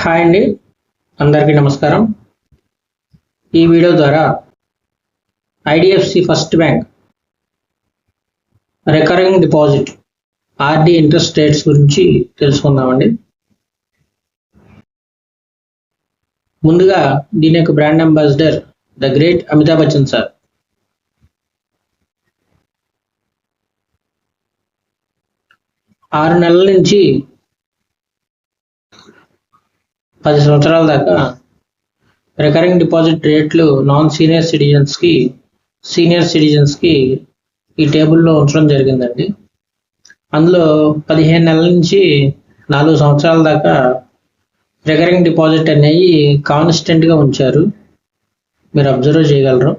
Hi అండి, అందరికీ నమస్కారం. ఈ వీడియో ద్వారా IDFC first bank recurring deposit RD interest rates గురించి తెలుసుకుందామండి. ముందుగా దీని యొక్క brand ambassador the great Amitabh Bachchan sir. ఆరు నెలల నుంచి 10 సంవత్సరాల దాకా రికరింగ్ డిపాజిట్ రేట్లు నాన్ సీనియర్ సిటిజన్స్కి, సీనియర్ సిటిజన్స్కి ఈ టేబుల్లో ఉంచడం జరిగిందండి. అందులో 15 నెలల నుంచి 4 సంవత్సరాల దాకా రికరింగ్ డిపాజిట్ అనేవి కాన్స్టెంట్గా ఉంచారు, మీరు అబ్జర్వ్ చేయగలరు.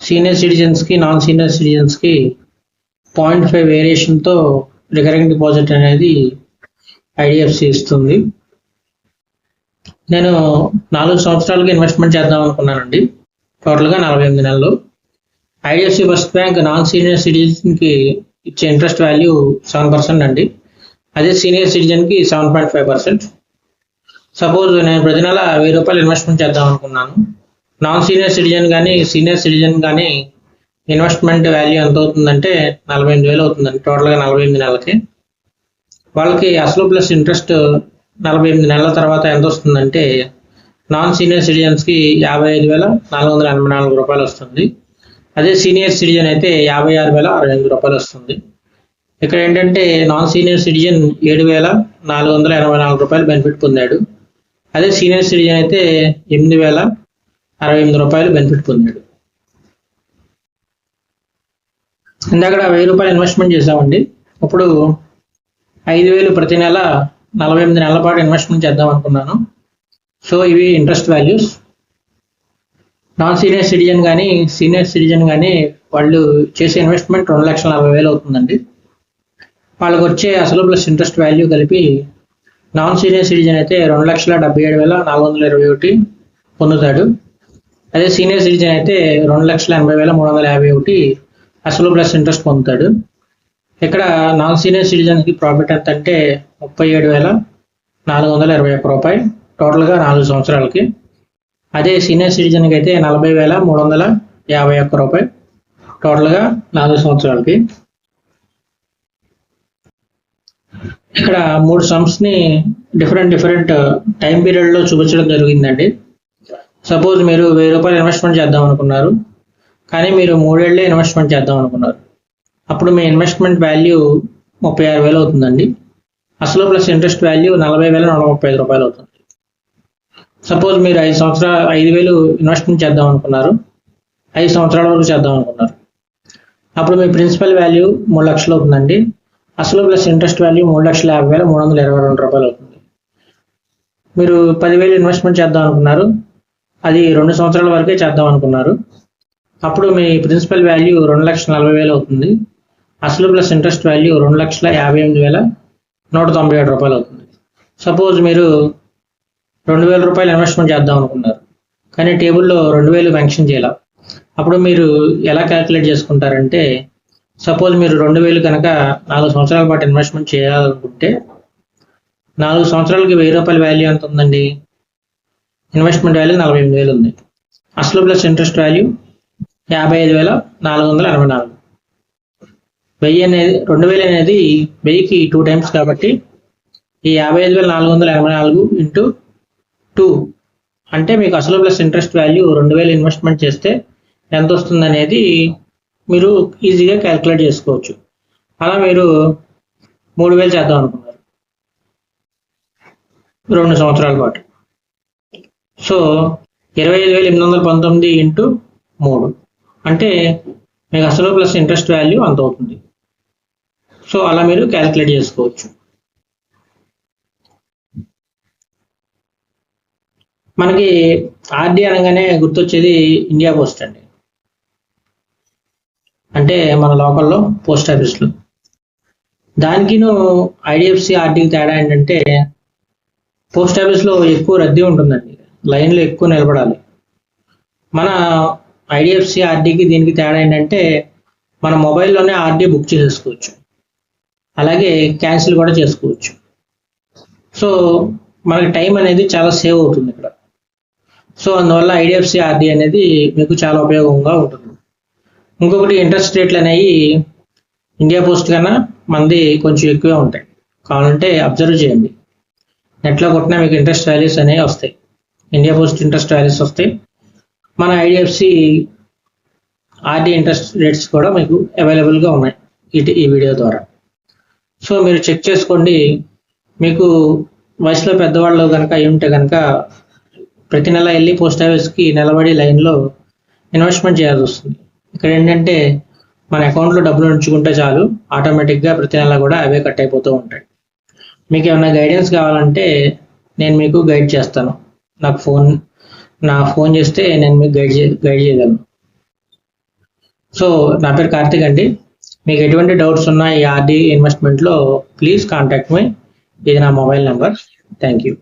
సీనియర్ సిటిజన్స్కి, నాన్ సీనియర్ సిటిజన్స్కి 0.5 వేరియేషన్తో రికరింగ్ డిపాజిట్ అనేది ఐడిఎఫ్సి ఇస్తుంది. నేను 4 సంవత్సరాలకి ఇన్వెస్ట్మెంట్ చేద్దాం అనుకున్నానండి. టోటల్గా 48 నెలలు. IDFC first bank non senior సిటిజన్కి ఇచ్చే ఇంట్రెస్ట్ వాల్యూ 7% అండి. అదే సీనియర్ సిటిజన్కి 7.5%. సపోజ్ నేను ప్రతి నెల 1000 రూపాయలు ఇన్వెస్ట్మెంట్ చేద్దాం అనుకున్నాను. నాన్ సీనియర్ సిటిజన్ కానీ సీనియర్ సిటిజన్ కానీ ఇన్వెస్ట్మెంట్ వాల్యూ ఎంత అవుతుందంటే 48,000 అవుతుందండి. టోటల్గా 48 నెలలకి. వాళ్ళకి అసలు ప్లస్ ఇంట్రెస్ట్ 48 నెలల తర్వాత ఎంత వస్తుందంటే నాన్ సీనియర్ సిటిజన్స్కి 55,484 రూపాయలు వస్తుంది. అదే సీనియర్ సిటిజన్ అయితే 56,068 రూపాయలు వస్తుంది. ఇక్కడ ఏంటంటే నాన్ సీనియర్ సిటిజన్ 7,484 రూపాయలు బెనిఫిట్ పొందాడు. అదే సీనియర్ సిటిజన్ అయితే 8,068 రూపాయలు బెనిఫిట్ పొందాడు. ఇందాక 1000 రూపాయలు ఇన్వెస్ట్మెంట్ చేసామండి. ఇప్పుడు 5,000 ప్రతి నెల 48 నెలల పాటు ఇన్వెస్ట్మెంట్ చేద్దాం అనుకున్నాను. సో ఇవి interest values. Non senior citizen కానీ సీనియర్ సిటిజన్ కానీ వాళ్ళు చేసే ఇన్వెస్ట్మెంట్ 2,40,000 అవుతుందండి. వాళ్ళకి వచ్చే అసలు ప్లస్ ఇంట్రెస్ట్ వాల్యూ కలిపి నాన్ సీనియర్ సిటిజన్ అయితే 2,77,421 పొందుతాడు. అదే సీనియర్ సిటిజన్ అయితే 2,80,351 అసలు ప్లస్ ఇంట్రెస్ట్ పొందుతాడు. ఇక్కడ నాన్ సీనియర్ సిటిజన్కి ప్రాఫిట్ ఎంత అంటే 37,421 రూపాయలు టోటల్గా 4 సంవత్సరాలకి. అదే సీనియర్ సిటిజన్కి అయితే 40,351 రూపాయలు టోటల్గా 4 సంవత్సరాలకి. ఇక్కడ 3 సమ్స్ని డిఫరెంట్ టైం పీరియడ్లో చూపించడం జరిగిందండి. సపోజ్ మీరు 1000 రూపాయలు ఇన్వెస్ట్మెంట్ చేద్దాం అనుకున్నారు, కానీ మీరు 3 ఏళ్ళే ఇన్వెస్ట్మెంట్ చేద్దాం అనుకున్నారు. అప్పుడు మీ ఇన్వెస్ట్మెంట్ వాల్యూ 36,000 అవుతుందండి. అసలు ప్లస్ ఇంట్రెస్ట్ వాల్యూ 40,135 రూపాయలు అవుతుంది. సపోజ్ మీరు 5,000 ఇన్వెస్ట్మెంట్ చేద్దాం అనుకున్నారు, 5 సంవత్సరాల వరకు చేద్దాం అనుకున్నారు. అప్పుడు మీ ప్రిన్సిపల్ వాల్యూ 3 లక్షలు అవుతుందండి. అసలు ప్లస్ ఇంట్రెస్ట్ వాల్యూ 3,50,322 రూపాయలు అవుతుంది. మీరు 10,000 ఇన్వెస్ట్మెంట్ చేద్దాం అనుకున్నారు, అది 2 సంవత్సరాల వరకే చేద్దాం అనుకున్నారు. అప్పుడు మీ ప్రిన్సిపల్ వాల్యూ 2,40,000 అవుతుంది. అసలు ప్లస్ ఇంట్రెస్ట్ వాల్యూ 2,58,197 రూపాయలు అవుతుంది. సపోజ్ మీరు 2,000 రూపాయలు ఇన్వెస్ట్మెంట్ చేద్దాం అనుకున్నారు, కానీ టేబుల్లో 2,000 మెన్షన్ చేయాలి. అప్పుడు మీరు ఎలా క్యాలిక్యులేట్ చేసుకుంటారంటే, సపోజ్ మీరు 2,000 కనుక 4 సంవత్సరాల పాటు ఇన్వెస్ట్మెంట్ చేయాలనుకుంటే 4 సంవత్సరాలకి 1,000 రూపాయల వాల్యూ ఎంత ఉందండి? ఇన్వెస్ట్మెంట్ వాల్యూ 48,000 ఉంది. అసలు ప్లస్ ఇంట్రెస్ట్ వాల్యూ 55,484. 2,000 అనేది 1000కి 2 టైమ్స్ కాబట్టి ఈ 55,484 ఇంటూ 2 అంటే మీకు అసలు ప్లస్ ఇంట్రెస్ట్ వాల్యూ 2,000 ఇన్వెస్ట్మెంట్ చేస్తే ఎంత వస్తుంది అనేది మీరు ఈజీగా క్యాలిక్యులేట్ చేసుకోవచ్చు. అలా మీరు 3,000 చేద్దాం అనుకున్నారు 2 సంవత్సరాల పాటు. సో 25,819 ఇంటూ 3 అంటే మీకు అసలు ప్లస్ ఇంట్రెస్ట్ వాల్యూ అంత అవుతుంది. సో అలా మీరు క్యాలిక్యులేట్ చేసుకోవచ్చు. మనకి ఆర్డి అనగానే గుర్తొచ్చేది ఇండియా పోస్ట్ అండి, అంటే మన లోకల్లో పోస్ట్ ఆఫీస్లో. దానికిను ఐడిఎఫ్సి ఆర్డీకి తేడా ఏంటంటే పోస్ట్ ఆఫీస్లో ఎక్కువ రద్దీ ఉంటుందండి, లైన్లో ఎక్కువ నిలబడాలి. మన ఐడిఎఫ్సి ఆర్డీకి దీనికి తేడా ఏంటంటే మన మొబైల్లోనే ఆర్డీ బుక్ చేసేసుకోవచ్చు, అలాగే క్యాన్సిల్ కూడా చేసుకోవచ్చు. సో మనకి టైం అనేది చాలా సేవ్ అవుతుంది ఇక్కడ. సో అందువల్ల ఐడిఎఫ్సి ఆర్డి అనేది మీకు చాలా ఉపయోగంగా ఉంటుంది. ఇంకొకటి ఇంట్రెస్ట్ రేట్లు అనేవి ఇండియా పోస్ట్ కన్నా మనది కొంచెం ఎక్కువే ఉంటాయి. కావాలంటే అబ్జర్వ్ చేయండి, నెట్లో కొట్టినా మీకు ఇంట్రెస్ట్ వాల్యూస్ అనేవి వస్తాయి. ఇండియా పోస్ట్ ఇంట్రెస్ట్ వాల్యూస్ వస్తాయి, మన ఐడిఎఫ్సి ఆర్డి ఇంట్రెస్ట్ రేట్స్ కూడా మీకు అవైలబుల్గా ఉన్నాయి ఈ వీడియో ద్వారా. సో మీరు చెక్ చేసుకోండి. మీకు వయసులో పెద్దవాళ్ళు కనుక అయి ఉంటే కనుక ప్రతి నెల వెళ్ళి పోస్ట్ ఆఫీస్కి నిలబడి లైన్లో ఇన్వెస్ట్మెంట్ చేయాల్సి వస్తుంది. ఇక్కడ ఏంటంటే మన అకౌంట్లో డబ్బులు ఉంచుకుంటే చాలు, ఆటోమేటిక్గా ప్రతి నెల కూడా అవే కట్ అయిపోతూ ఉంటాయి. మీకు ఏమైనా గైడెన్స్ కావాలంటే నేను మీకు గైడ్ చేస్తాను. నా ఫోన్ చేస్తే నేను మీకు గైడ్ చేయగలను. సో నా పేరు కార్తిక్ అండి. మీకు ఎటువంటి డౌట్స్ ఉన్నా ఈ ఆర్డి ఇన్వెస్ట్మెంట్లో ప్లీజ్ కాంటాక్ట్ మీ. ఇది నా మొబైల్ నెంబర్. Thank you.